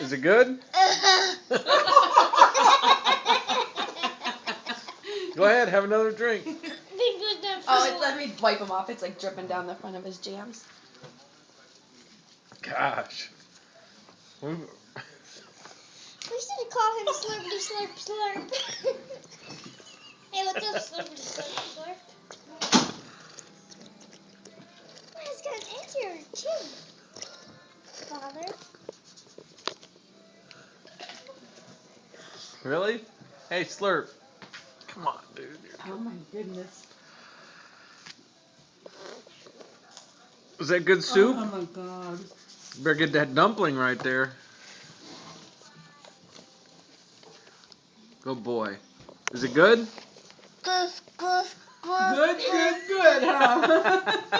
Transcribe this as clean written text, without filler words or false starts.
Is it good? Go ahead, have another drink. Oh, let me wipe him off. It's like dripping down the front of his jams. Gosh. We should call him Slurpy Slurp Slurp. Hey, what's up, Slurpy Slurp Slurp? It's gonna taste your chin, Father. Really? Hey, Slurp. Come on, dude. Oh my goodness. Is that good soup? Oh my god. Better get that dumpling right there. Good boy. Is it good? Goof, goof, goof. Good, huh?